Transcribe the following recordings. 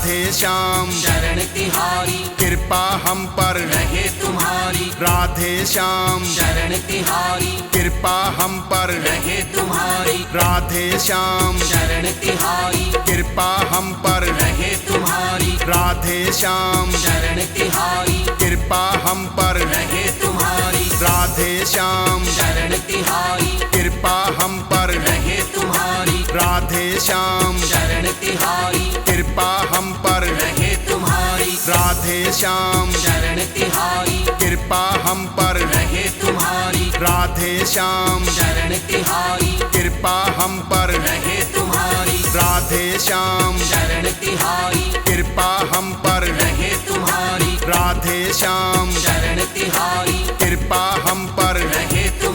राधे श्याम चरण तिहारी, कृपा हम पर रहे तुम्हारी। राधे श्याम चरण तिहारी, कृपा हम पर रहे तुम्हारी। राधे श्याम चरण तिहारी, कृपा हम पर रहे तुम्हारी। राधे श्याम चरण तिहारी, कृपा हम पर रहे तुम्हारी। राधे श्याम चरण तिहारी, कृपा हम पर रहे तुम्हारी। राधे श्याम चरण तिहारी, कृपा हम पर रहे तुम्हारी। राधे श्याम चरण तिहारी, कृपा हम पर रहे तुम्हारी। राधे श्याम चरण तिहारी, कृपा हम पर रहे तुम्हारी। राधे श्याम चरण तिहारी, कृपा हम पर रहे तुम्हारी। राधे श्याम चरण तिहारी, कृपा हम पर रहे तुम्हारी।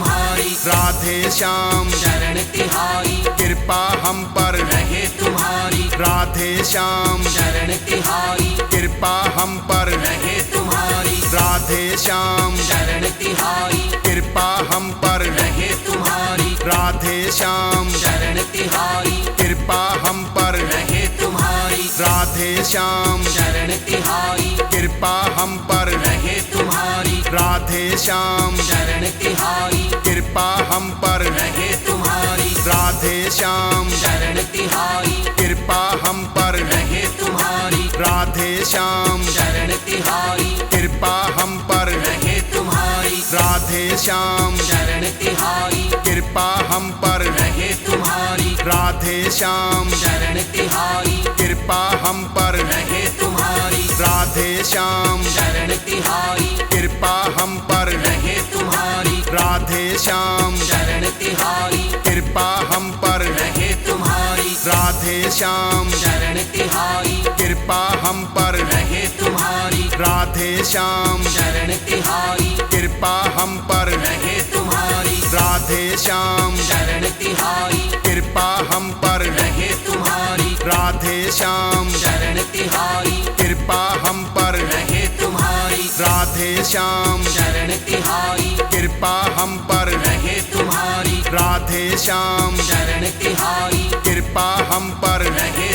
राधे श्याम चरण तिहारी, कृपा हम पर रहे तुम्हारी। राधे श्याम चरण तिहारी, कृपा हम पर रहे तुम्हारी। राधे श्याम चरण तिहारी, कृपा हम पर रहे तुम्हारी। राधे श्याम चरण तिहारी, कृपा हम पर रहे तुम्हारी। राधे श्याम चरण तिहारी, कृपा हम पर रहे तुम्हारी। राधे श्याम चरण तिहारी, कृपा हम पर रहे तुम्हारी। राधे श्याम चरण तिहारी, कृपा हम पर रहे तुम्हारी। राधे श्याम चरण तिहारी, कृपा हम पर रहे तुम्हारी। राधे श्याम चरण तिहारी, कृपा हम पर रहे तुम्हारी। राधे श्याम चरण तिहारी, कृपा हम पर रहे तुम्हारी। राधे श्याम चरण तिहारी, कृपा हम पर रहे तुम्हारी। राधे श्याम चरण तिहारी, कृपा हम पर रहे तुम्हारी। राधे श्याम चरण तिहारी, कृपा हम पर रहे तुम्हारी। राधे श्याम चरण तिहारी, कृपा हम पर रहे तुम्हारी। राधे श्याम चरण तिहारी, कृपा हम पर रहे तुम्हारी। राधे श्याम चरण तिहारी, कृपा हम पर रहे तुम्हारी। राधे श्याम चरण तिहारी, कृपा हम पर रहे तुम्हारी। राधे श्याम चरण तिहारी, कृपा हम पर रहे तुम्हारी। राधे श्याम चरण तिहारी, कृपा हम पर रहे तुम्हारी। राधे श्याम चरण तिहारी, कृपा हम पर रहे तुम्हारी। राधे श्याम चरण तिहारी, कृपा हम पर रहे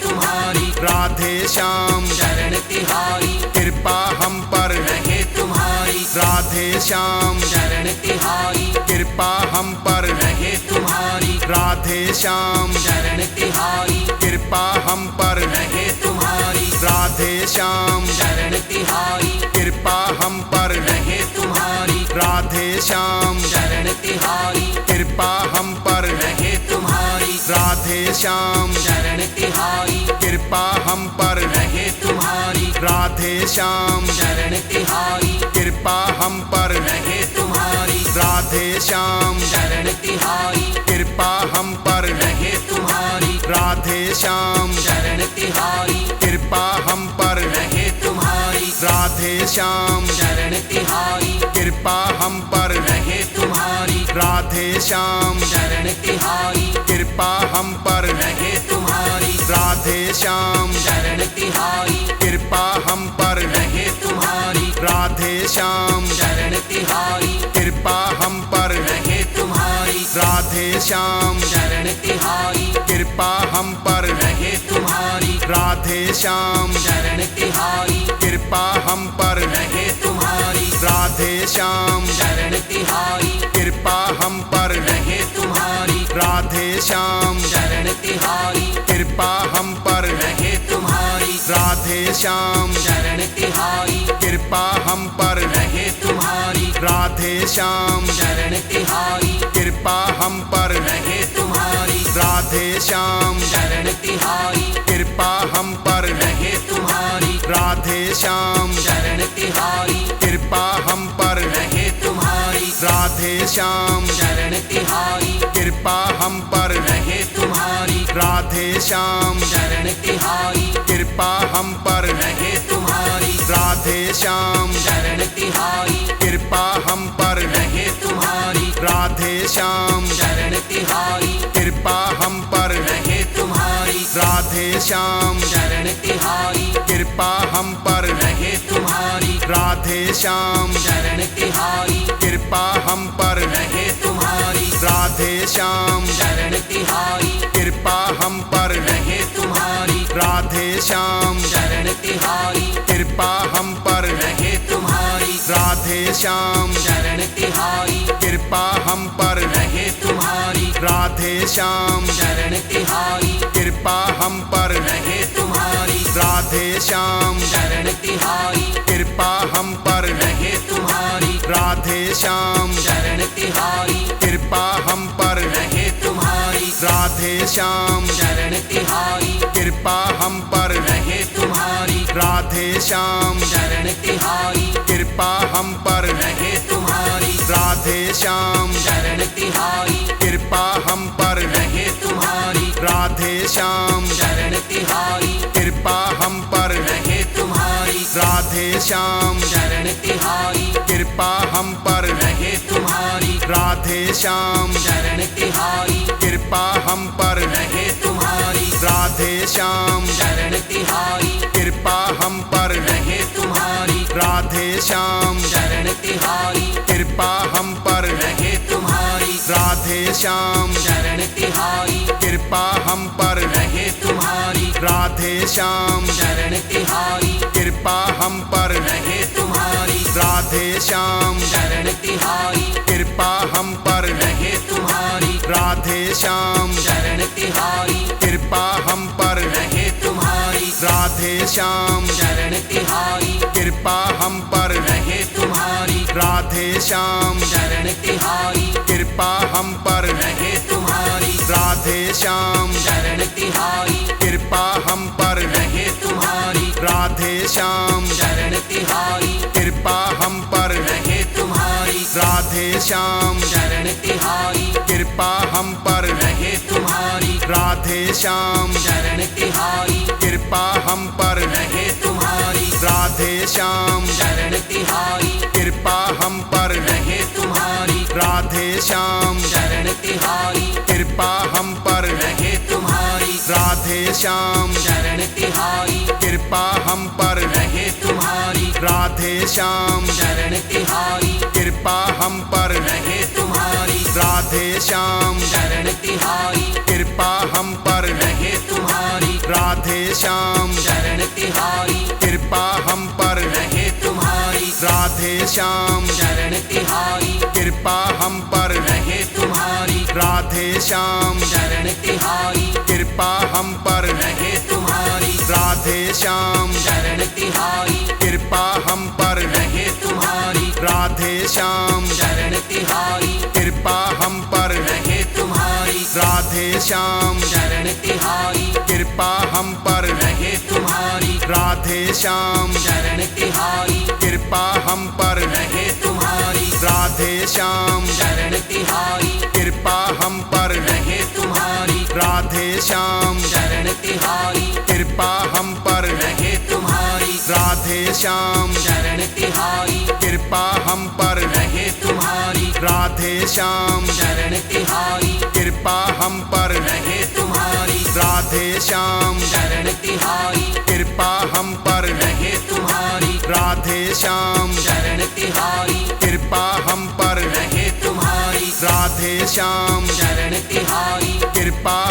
तुम्हारी। राधे श्याम चरण तिहारी, कृपा हम पर रहे तुम्हारी। राधे श्याम चरण तिहारी, कृपा हम पर रहे तुम्हारी। राधे श्याम चरण तिहारी, कृपा हम पर रहे तुम्हारी। राधे श्याम चरण तिहारी, कृपा हम पर रहे तुम्हारी। राधे श्याम चरण तिहारी, कृपा हम पर रहे तुम्हारी। राधे श्याम चरण तिहारी, कृपा हम पर रहे तुम्हारी। राधे श्याम चरण तिहारी, कृपा हम पर रहे तुम्हारी। राधे श्याम चरण तिहारी, कृपा हम पर रहे तुम्हारी। राधे श्याम चरण तिहारी, कृपा हम पर रहे तुम्हारी। राधे श्याम चरण तिहारी, कृपा हम पर रहे तुम्हारी। राधे श्याम चरण तिहारी, कृपा हम पर रहे तुम्हारी। राधे श्याम चरण तिहारी, कृपा हम पर रहे तुम्हारी। राधे श्याम चरण तिहारी, कृपा हम पर रहे तुम्हारी। राधे श्याम चरण तिहारी, कृपा हम पर रहे तुम्हारी। राधे श्याम चरण तिहारी, कृपा हम पर रहे तुम्हारी। राधे श्याम चरण तिहारी, कृपा हम पर रहे तुम्हारी। राधे श्याम चरण तिहारी, कृपा हम पर रहे तुम्हारी। राधे श्याम चरण तिहारी, कृपा हम पर रहे तुम्हारी। राधे श्याम चरण तिहारी, कृपा हम पर रहे तुम्हारी। राधे श्याम चरण तिहारी, कृपा हम पर रहे तुम्हारी। राधे श्याम चरण तिहारी, कृपा हम पर रहे तुम्हारी। राधे श्याम चरण तिहारी, कृपा हम पर रहे तुम्हारी। राधे श्याम चरण तिहारी, कृपा हम पर रहे तुम्हारी। राधे श्याम चरण तिहारी, कृपा हम पर रहे तुम्हारी। राधे श्याम चरण तिहारी कृपा हम पर रहे तुम्हारी राधे श्याम चरण तिहारी कृपा हम पर रहे तुम्हारी राधे श्याम चरण तिहारी कृपा हम पर रहे तुम्हारी राधे श्याम चरण तिहारी कृपा हम पर रहे तुम्हारी राधे श्याम चरण तिहारी कृपा हम पर रहे तुम्हारी राधे श्याम चरण तिहारी कृपा हम पर रहे तुम्हारी राधे श्याम चरण तिहारी कृपा हम पर रहे तुम्हारी राधे श्याम चरण तिहारी कृपा हम पर रहे तुम्हारी राधे श्याम चरण तिहारी कृपा हम पर रहे तुम्हारी राधे श्याम चरण तिहारी कृपा हम पर रहे तुम्हारी राधे श्याम चरण तिहारी कृपा हम पर रहे तुम्हारी राधे श्याम चरण तिहारी कृपा हम पर रहे तुम्हारी राधे श्याम चरण तिहारी कृपा हम पर रहे तुम्हारी राधे श्याम चरण तिहारी कृपा हम पर रहे तुम्हारी राधे श्याम चरण तिहारी कृपा हम पर रहे तुम्हारी राधे श्याम चरण तिहारी कृपा हम पर रहे तुम्हारी राधे श्याम चरण तिहारी कृपा हम पर रहे तुम्हारी राधे श्याम चरण तिहारी कृपा हम पर रहे तुम्हारी राधे श्याम चरण तिहारी कृपा हम पर रहे तुम्हारी राधे श्याम चरण तिहारी कृपा हम पर रहे तुम्हारी राधे श्याम चरण तिहारी कृपा हम पर रहे तुम्हारी राधे श्याम चरण तिहारी कृपा हम पर रहे तुम्हारी राधे श्याम चरण तिहारी कृपा हम पर रहे तुम्हारी राधे श्याम चरण तिहारी कृपा हम पर रहे तुम्हारी राधे श्याम चरण तिहारी कृपा हम पर रहे तुम्हारी राधे श्याम चरण तिहारी कृपा हम पर रहे तुम्हारी राधे श्याम चरण तिहारी कृपा हम पर रहे तुम्हारी राधे श्याम चरण तिहारी कृपा हम पर रहे तुम्हारी राधे श्याम चरण तिहारी कृपा हम पर रहे तुम्हारी राधे श्याम चरण तिहारी कृपा हम पर रहे तुम्हारी राधे श्याम चरण तिहारी कृपा हम पर रहे तुम्हारी राधे श्याम चरण तिहारी कृपा हम पर रहे तुम्हारी राधे श्याम चरण तिहारी कृपा हम पर रहे तुम्हारी राधे श्याम चरण तिहारी कृपा हम पर रहे तुम्हारी राधे श्याम चरण तिहारी कृपा हम पर रहे तुम्हारी राधे श्याम चरण तिहारी कृपा हम पर रहे तुम्हारी राधे श्याम चरण तिहारी कृपा हम पर रहे तुम्हारी राधे श्याम चरण तिहारी कृपा हम पर रहे तुम्हारी राधे श्याम चरण तिहारी कृपा हम पर रहे तुम्हारी राधे श्याम चरण तिहारी कृपा हम पर रहे तुम्हारी राधे श्याम चरण तिहारी कृपा हम पर रहे तुम्हारी राधे श्याम चरण तिहारी कृपा हम पर रहे तुम्हारी राधे श्याम चरण तिहारी कृपा हम पर रहे तुम्हारी राधे श्याम चरण तिहारी कृपा हम पर रहे तुम्हारी राधे श्याम चरण तिहारी कृपा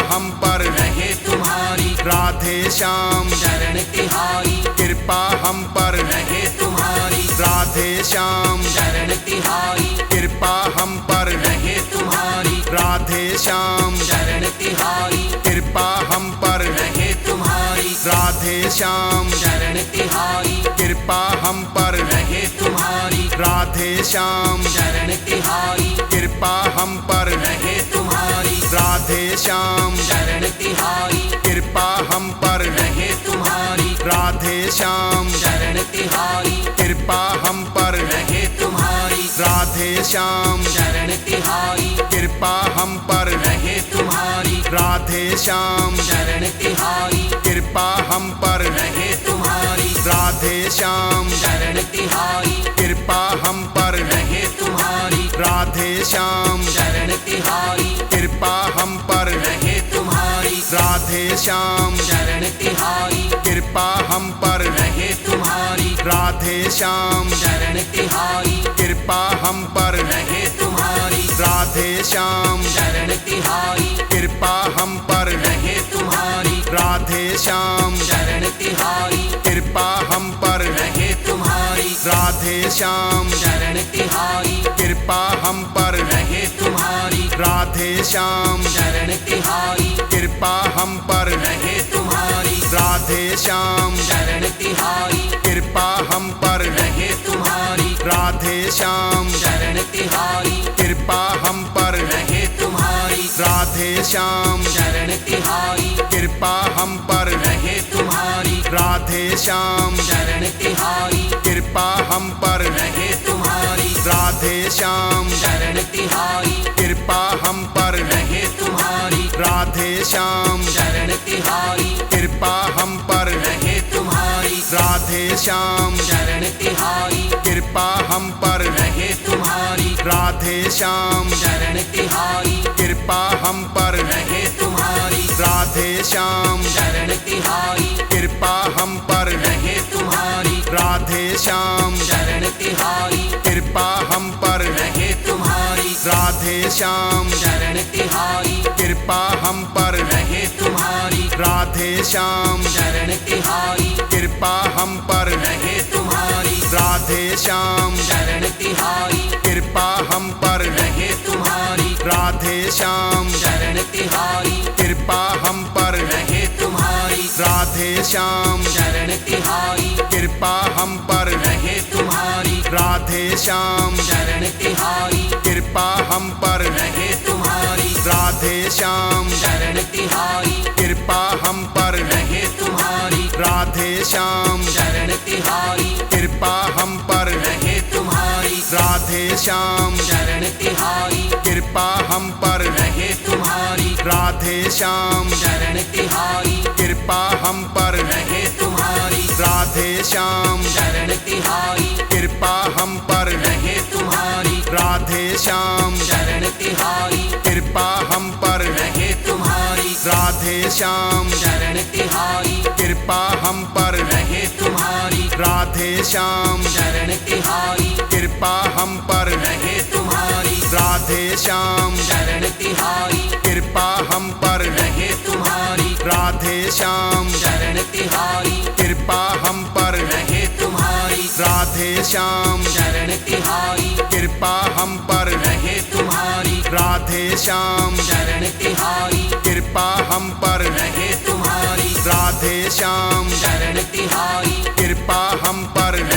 हम पर रहे तुम्हारी राधे श्याम चरण तिहारी कृपा हम पर रहे तुम्हारी राधे श्याम चरण तिहारी कृपा हम पर रहे तुम्हारी राधे श्याम चरण तिहारी कृपा हम पर रहे तुम्हारी राधे श्याम चरण तिहारी कृपा हम पर रहे तुम्हारी राधे श्याम चरण तिहारी कृपा हम पर रहे तुम्हारी राधे श्याम चरण तिहारी कृपा हम पर रहे तुम्हारी राधे श्याम चरण तिहारी कृपा हम पर रहे तुम्हारी राधे श्याम चरण तिहारी कृपा हम पर रहे तुम्हारी राधे श्याम चरण तिहारी कृपा हम पर रहे तुम्हारी राधे श्याम चरण तिहारी कृपा हम पर रहे तुम्हारी राधे श्याम चरण तिहारी कृपा हम पर रहे तुम्हारी राधे श्याम चरण तिहारी, कृपा हम पर रहे तुम्हारी, राधे श्याम चरण तिहारी, कृपा हम पर रहे तुम्हारी, राधे श्याम चरण तिहारी, कृपा हम पर रहे तुम्हारी, राधे श्याम चरण तिहारी, कृपा हम पर रहे तुम्हारी, राधे श्याम चरण तिहारी, कृपा हम पर रहे तुम्हारी, राधे श्याम चरण तिहारी, कृपा हम पर रहे तुम्हारी, राधे श्याम चरण तिहारी, कृपा हम पर रहे तुम्हारी, राधे श्याम चरण तिहारी, कृपा हम पर रहे तुम्हारी, राधे श्याम चरण तिहारी, कृपा हम पर रहे तुम्हारी, राधे श्याम चरण तिहारी, कृपा हम पर रहे तुम्हारी, राधे श्याम चरण तिहारी, कृपा हम पर रहे तुम्हारी, राधे श्याम चरण तिहारी, कृपा हम पर रहे तुम्हारी, राधे श्याम चरण तिहारी, कृपा हम पर रहे तुम्हारी, राधे श्याम चरण तिहारी, कृपा हम पर रहे तुम्हारी, राधे श्याम चरण तिहारी, कृपा हम पर रहे तुम्हारी, राधे श्याम चरण तिहारी, कृपा हम पर रहे तुम्हारी, राधे श्याम चरण तिहारी, कृपा हम पर रहे तुम्हारी, राधे श्याम चरण तिहारी, कृपा हम पर रहे तुम्हारी, राधे श्याम चरण तिहारी, कृपा हम पर रहे तुम्हारी, राधे श्याम चरण तिहारी, कृपा हम पर रहे तुम्हारी, राधे श्याम चरण तिहारी, कृपा हम पर रहे तुम्हारी, राधे श्याम चरण तिहारी, कृपा हम पर रहे तुम्हारी, राधे श्याम चरण तिहारी, कृपा हम पर रहे तुम्हारी, राधे श्याम चरण तिहारी, कृपा हम पर रहे तुम्हारी, राधे श्याम चरण तिहारी, कृपा हम पर रहे तुम्हारी, राधे श्याम चरण तिहारी, कृपा हम पर रहे तुम्हारी, राधे श्याम चरण तिहारी, कृपा हम पर रहे तुम्हारी, राधे श्याम चरण तिहारी, कृपा हम पर रहे तुम्हारी, राधे श्याम चरण तिहारी, कृपा हम पर रहे तुम्हारी, राधे श्याम चरण तिहारी, कृपा हम पर रहे तुम्हारी, राधे श्याम चरण तिहारी, कृपा हम पर रहे तुम्हारी, राधे श्याम चरण तिहारी, कृपा हम पर रहे तुम्हारी, राधे श्याम चरण तिहारी, कृपा हम पर रहे तुम्हारी, राधे श्याम चरण तिहारी, कृपा हम पर रहे तुम्हारी, राधे श्याम चरण तिहारी, कृपा हम पर रहे तुम्हारी, राधे श्याम चरण तिहारी, कृपा हम पर रहे तुम्हारी,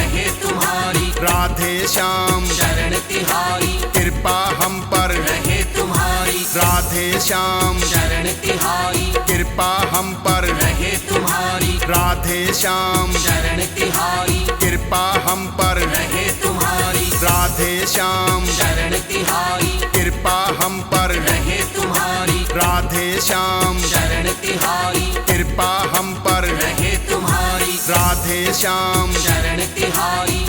राधे श्याम चरण तिहारी, कृपा हम पर रहे तुम्हारी, राधे श्याम चरण तिहारी, कृपा हम पर रहे तुम्हारी, राधे श्याम चरण तिहारी, कृपा हम पर रहे तुम्हारी, राधे श्याम चरण तिहारी, कृपा हम पर रहे तुम्हारी, राधे श्याम चरण तिहारी, कृपा हम पर रहे तुम्हारी, राधे श्याम चरण तिहारी,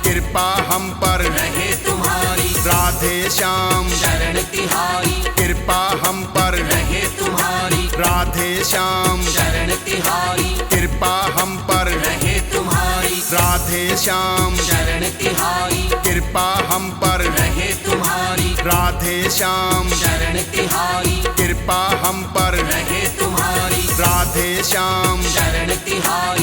कृपा हम पर रहे तुम्हारी, राधे श्याम चरण तिहारी, कृपा हम पर रहे तुम्हारी, राधे श्याम चरण तिहारी, कृपा हम पर रहे तुम्हारी, राधे श्याम चरण तिहारी, कृपा हम पर रहे तुम्हारी, राधे श्याम चरण तिहारी,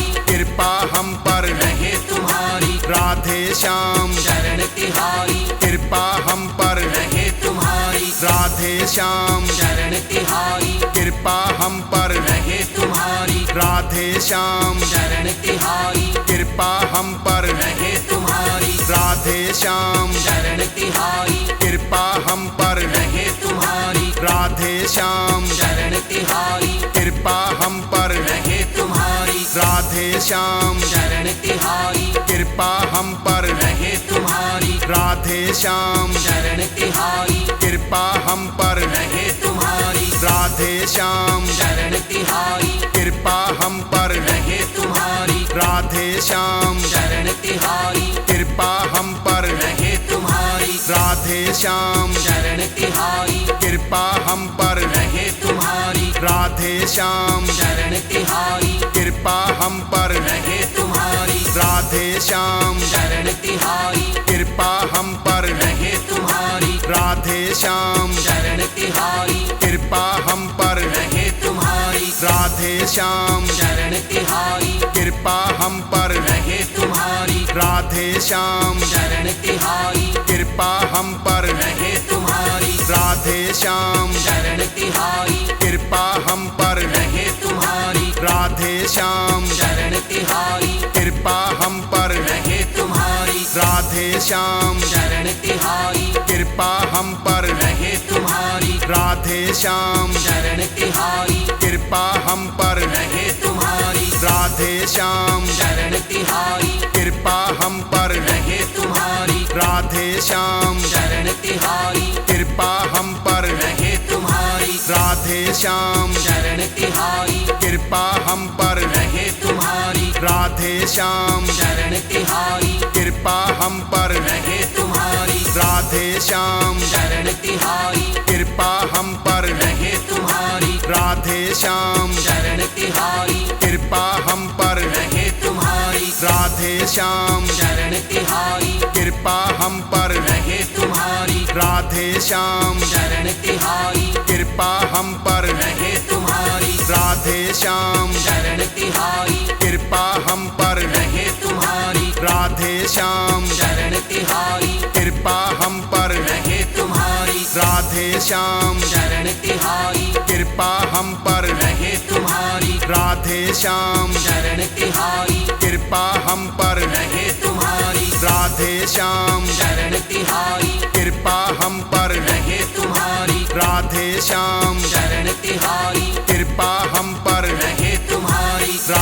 कृपा हम पर रहे तुम्हारी, राधे श्याम चरण तिहारी, कृपा हम पर रहे तुम्हारी, राधे श्याम चरण तिहारी, कृपा हम पर रहे तुम्हारी, राधे श्याम चरण तिहारी, कृपा हम पर रहे तुम्हारी, राधे श्याम चरण तिहारी, कृपा हम पर रहे तुम्हारी, राधे श्याम चरण तिहारी, कृपा हम पर रहे तुम्हारी, राधे श्याम चरण तिहारी, कृपा हम पर रहे तुम्हारी, राधे श्याम चरण तिहारी, कृपा हम पर रहे तुम्हारी, राधे श्याम चरण तिहारी, कृपा हम पर रहे तुम्हारी, राधे श्याम चरण तिहारी, कृपा हम पर रहे तुम्हारी, राधे राधे श्याम चरण तिहारी कृपा हम पर रहे तुम्हारी राधे श्याम चरण तिहारी कृपा हम पर रहे तुम्हारी राधे श्याम चरण तिहारी कृपा हम पर रहे तुम्हारी राधे श्याम चरण तिहारी कृपा हम पर रहे तुम्हारी राधे श्याम चरण तिहारी कृपा हम पर रहे तुम्हारी राधे श्याम चरण तिहारी कृपा हम पर रहे तुम्हारी राधे श्याम चरण तिहारी कृपा हम पर रहे तुम्हारी राधे श्याम चरण तिहारी कृपा हम पर रहे तुम्हारी राधे श्याम चरण तिहारी कृपा हम पर रहे तुम्हारी राधे श्याम चरण तिहारी कृपा हम पर रहे तुम्हारी राधे श्याम चरण तिहारी कृपा हम पर रहे तुम्हारी राधे श्याम चरण तिहारी कृपा हम पर रहे तुम्हारी राधे श्याम चरण तिहारी कृपा हम पर रहे तुम्हारी राधे श्याम चरण तिहारी कृपा हम पर रहे तुम्हारी राधे श्याम चरण तिहारी कृपा हम पर रहे तुम्हारी राधे श्याम चरण तिहारी कृपा हम पर रहे तुम्हारी राधे श्याम चरण तिहारी कृपा हम पर रहे तुम्हारी राधे श्याम चरण तिहारी कृपा हम पर रहे तुम्हारी राधे श्याम चरण तिहारी कृपा हम पर रहे तुम्हारी राधे श्याम चरण तिहारी कृपा हम पर रहे तुम्हारी राधे श्याम चरण तिहारी कृपा हम पर रहे तुम्हारी राधे श्याम चरण तिहारी कृपा हम पर रहे तुम्हारी राधे श्याम चरण तिहारी कृपा हम पर रहे तुम्हारी राधे श्याम चरण तिहारी कृपा हम पर रहे तुम्हारी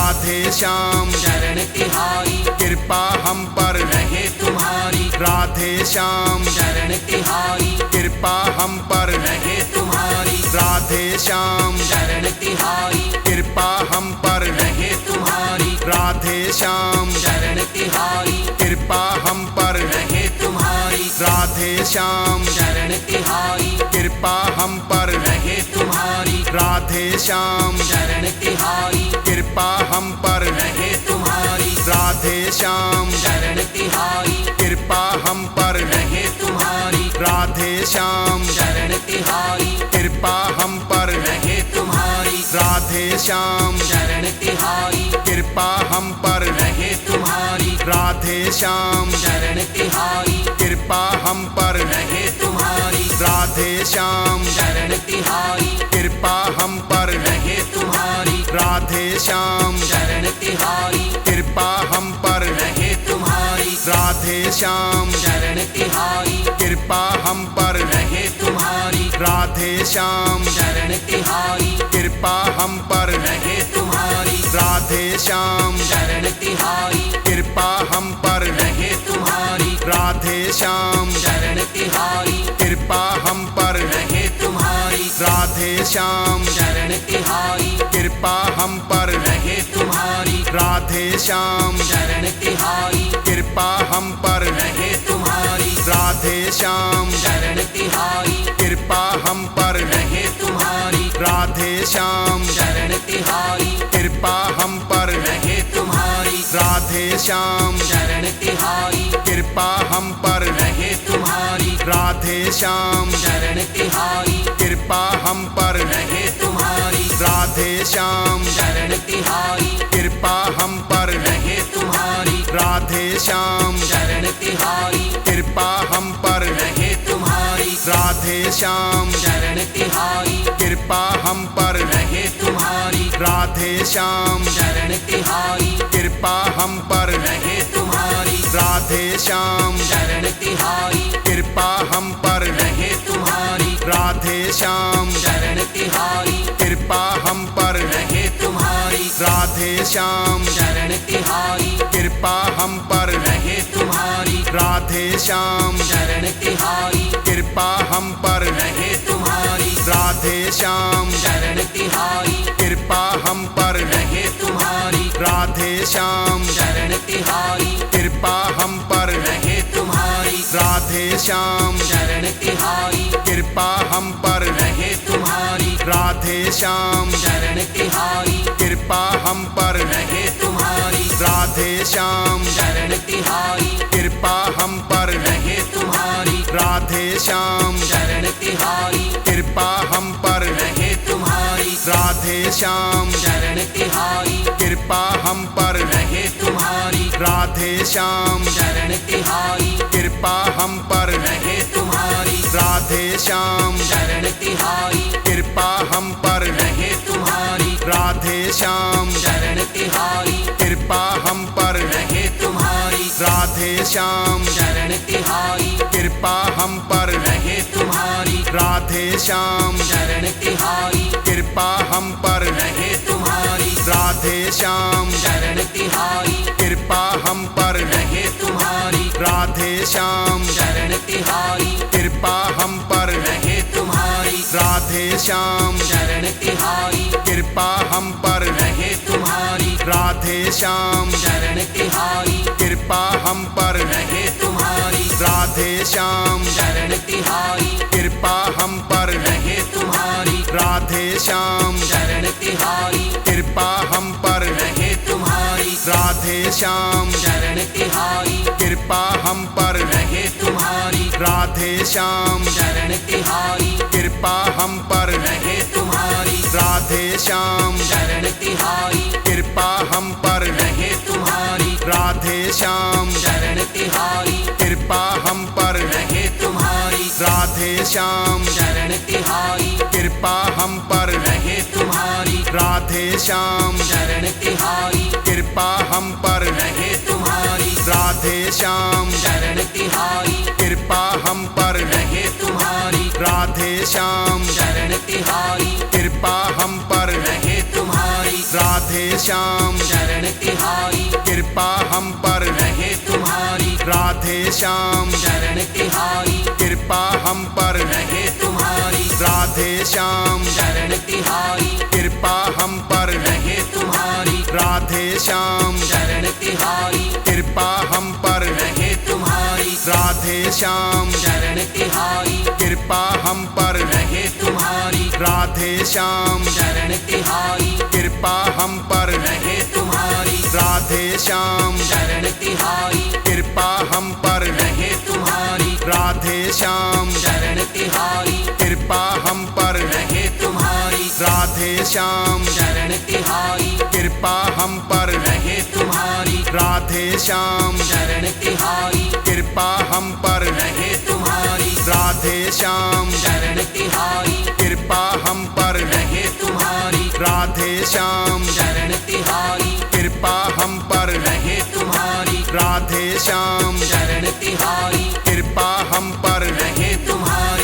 राधे श्याम चरण तिहारी कृपा हम पर रहे तुम्हारी राधे श्याम चरण तिहारी कृपा हम पर रहे तुम्हारी राधे श्याम चरण तिहारी कृपा हम पर रहे तुम्हारी राधे श्याम चरण तिहारी कृपा हम पर रहे तुम्हारी राधे श्याम चरण तिहारी कृपा हम पर रहे तुम्हारी राधे श्याम चरण तिहारी कृपा हम पर रहे तुम्हारी राधे श्याम चरण तिहारी कृपा हम पर रहे तुम्हारी राधे श्याम चरण तिहारी कृपा हम पर रहे तुम्हारी राधे श्याम चरण तिहारी कृपा हम पर रहे तुम्हारी राधे श्याम चरण तिहारी कृपा हम पर रहे तुम्हारी राधे श्याम चरण तिहारी कृपा हम पर रहे तुम्हारी राधे श्याम चरण तिहारी कृपा हम पर रहे तुम्हारी राधे श्याम चरण तिहारी कृपा हम पर रहे तुम्हारी राधे श्याम चरण तिहारी कृपा हम पर रहे तुम्हारी राधे श्याम चरण तिहारी कृपा हम पर रहे तुम्हारी राधे श्याम चरण तिहारी कृपा हम पर रहे तुम्हारी राधे श्याम चरण तिहारी कृपा हम पर रहे तुम्हारी राधे श्याम चरण तिहारी कृपा हम पर रहे तुम्हारी राधे श्याम चरण तिहारी कृपा हम पर रहे तुम्हारी राधे श्याम चरण तिहारी कृपा हम पर रहे तुम्हारी राधे श्याम चरण तिहारी कृपा हम पर रहे तुम्हारी राधे श्याम चरण तिहारी कृपा हम पर रहे तुम्हारी राधे श्याम चरण तिहारी कृपा हम पर रहे तुम्हारी राधे श्याम चरण तिहारी कृपा हम पर रहे तुम्हारी राधे श्याम चरण तिहारी कृपा हम पर रहे तुम्हारी राधे श्याम चरण तिहारी कृपा हम पर रहे तुम्हारी राधे श्याम चरण तिहारी कृपा हम पर रहे तुम्हारी राधे श्याम चरण तिहारी कृपा हम पर रहे तुम्हारी राधे श्याम चरण तिहारी कृपा हम पर रहे तुम्हारी राधे श्याम चरण तिहारी कृपा हम पर रहे तुम्हारी राधे श्याम चरण तिहारी कृपा हम पर रहे तुम्हारी राधे श्याम चरण तिहारी कृपा हम पर रहे तुम्हारी राधे श्याम चरण तिहारी, कृपा हम पर रहे तुम्हारी, राधे श्याम चरण तिहारी, कृपा हम पर रहे तुम्हारी, राधे श्याम चरण तिहारी, कृपा हम पर रहे तुम्हारी, राधे श्याम चरण तिहारी, कृपा हम पर रहे तुम्हारी, राधे श्याम चरण तिहारी, कृपा हम पर रहे तुम्हारी, राधे श्याम चरण तिहारी, कृपा हम पर रहे तुम्हारी, राधे श्याम चरण तिहारी, कृपा हम पर रहे तुम्हारी, राधे श्याम चरण तिहारी, कृपा हम पर रहे तुम्हारी, राधे श्याम चरण तिहारी, कृपा हम पर रहे तुम्हारी, राधे श्याम चरण तिहारी, कृपा हम पर रहे तुम्हारी, राधे श्याम चरण तिहारी, कृपा हम पर रहे तुम्हारी, राधे श्याम चरण तिहारी, कृपा हम पर रहे तुम्हारी, राधे श्याम चरण तिहारी, कृपा हम पर रहे तुम्हारी, राधे श्याम चरण तिहारी, कृपा हम पर रहे तुम्हारी, राधे श्याम चरण तिहारी, कृपा हम पर रहे तुम्हारी, राधे श्याम चरण तिहारी, कृपा हम पर रहे तुम्हारी, राधे श्याम चरण तिहारी, कृपा हम पर रहे तुम्हारी, राधे श्याम चरण तिहारी, कृपा हम पर रहे तुम्हारी, राधे श्याम चरण तिहारी, कृपा हम पर रहे तुम्हारी, राधे श्याम चरण तिहारी, कृपा हम पर रहे तुम्हारी, राधे श्याम चरण तिहारी, कृपा हम पर रहे तुम्हारी, राधे श्याम चरण तिहारी, कृपा हम पर रहे तुम्हारी, राधे श्याम चरण तिहारी, कृपा हम पर रहे तुम्हारी, राधे श्याम चरण तिहारी, कृपा हम पर रहे तुम्हारी, राधे श्याम चरण तिहारी, कृपा हम पर रहे तुम्हारी, राधे श्याम चरण तिहारी, कृपा हम पर रहे तुम्हारी, राधे श्याम चरण तिहारी, कृपा हम पर रहे तुम्हारी, राधे श्याम चरण तिहारी, कृपा हम पर रहे तुम्हारी, राधे श्याम चरण तिहारी, कृपा हम पर रहे तुम्हारी, राधे श्याम चरण तिहारी, कृपा हम पर रहे तुम्हारी, राधे श्याम चरण तिहारी, कृपा हम पर रहे तुम्हारी, राधे श्याम चरण तिहारी, कृपा हम पर रहे तुम्हारी, राधे श्याम चरण तिहारी, कृपा हम पर रहे तुम्हारी, राधे श्याम चरण तिहारी, कृपा हम पर रहे तुम्हारी, राधे श्याम चरण तिहारी, कृपा हम पर रहे तुम्हारी, राधे श्याम चरण तिहारी, कृपा हम पर रहे तुम्हारी, राधे श्याम चरण तिहारी, कृपा हम पर रहे तुम्हारी,